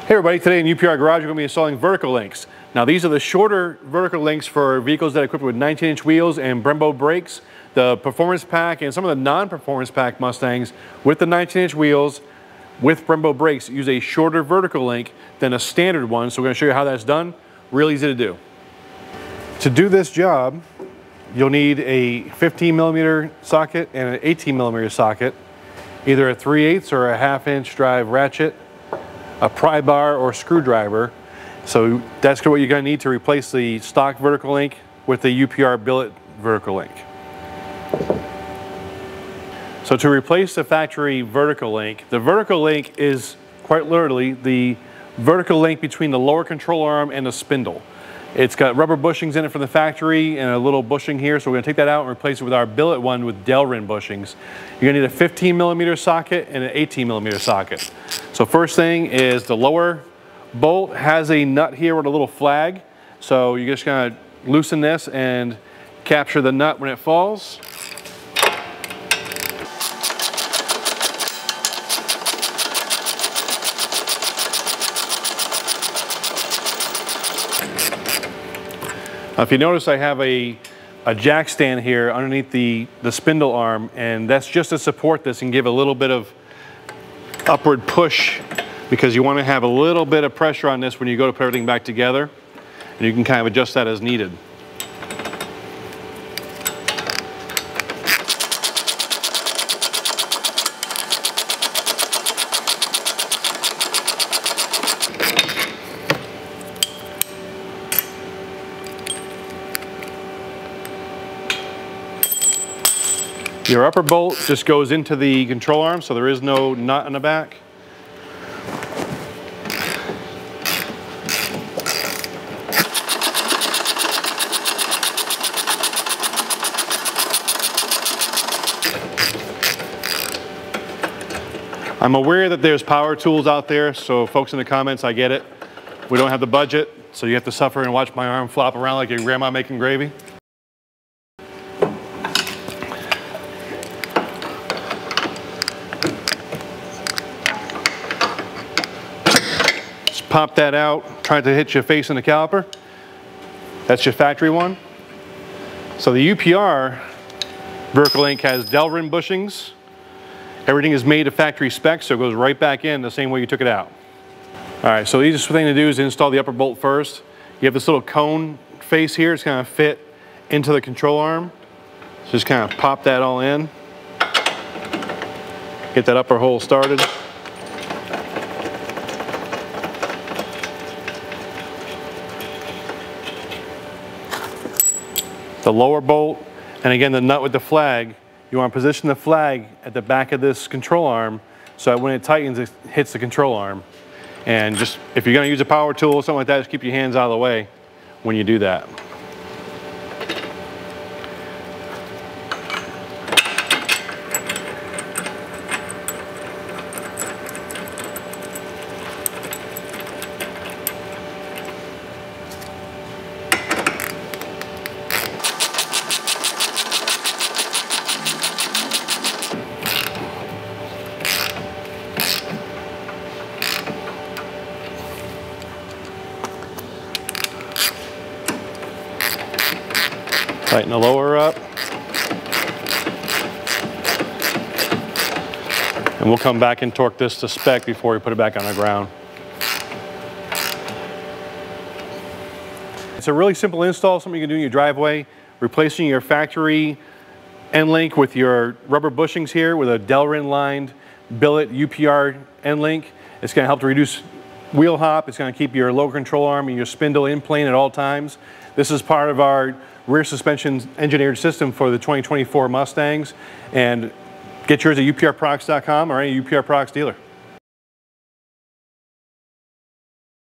Hey everybody, today in UPR Garage we're going to be installing vertical links. Now these are the shorter vertical links for vehicles that are equipped with 19-inch wheels and Brembo brakes. The Performance Pack and some of the non-Performance Pack Mustangs with the 19-inch wheels with Brembo brakes use a shorter vertical link than a standard one, so we're going to show you how that's done. Real easy to do. To do this job, you'll need a 15mm socket and an 18mm socket, either a 3/8 or a 1/2 inch drive ratchet, a pry bar or screwdriver. So that's what you're going to need to replace the stock vertical link with the UPR Billet vertical link. So to replace the factory vertical link, the vertical link is quite literally the vertical link between the lower control arm and the spindle. It's got rubber bushings in it from the factory and a little bushing here, so we're going to take that out and replace it with our billet one with Delrin bushings. You're going to need a 15mm socket and an 18mm socket. So first thing is the lower bolt has a nut here with a little flag, so you're just going to loosen this and capture the nut when it falls. If you notice, I have a jack stand here underneath the spindle arm, and that's just to support this and give a little bit of upward push, because you want to have a little bit of pressure on this when you go to put everything back together, and you can kind of adjust that as needed. Your upper bolt just goes into the control arm, so there is no nut on the back. I'm aware that there's power tools out there, so folks in the comments, I get it. We don't have the budget, so you have to suffer and watch my arm flop around like your grandma making gravy. Pop that out, try to hit your face in the caliper. That's your factory one. So the UPR vertical link has Delrin bushings. Everything is made to factory spec, so it goes right back in the same way you took it out. All right, so the easiest thing to do is install the upper bolt first. You have this little cone face here. It's going to fit into the control arm. So just kind of pop that all in. Get that upper hole started. The lower bolt, and again the nut with the flag, you want to position the flag at the back of this control arm so that when it tightens it hits the control arm. And just, if you're going to use a power tool or something like that, just keep your hands out of the way when you do that. Tighten the lower up. And we'll come back and torque this to spec before we put it back on the ground. It's a really simple install, something you can do in your driveway, replacing your factory end link with your rubber bushings here with a Delrin lined billet UPR end link. It's going to help to reduce wheel hop. It's going to keep your lower control arm and your spindle in plane at all times. This is part of our rear suspension engineered system for the 2024 Mustangs, and get yours at uprproducts.com or any UPR Products dealer.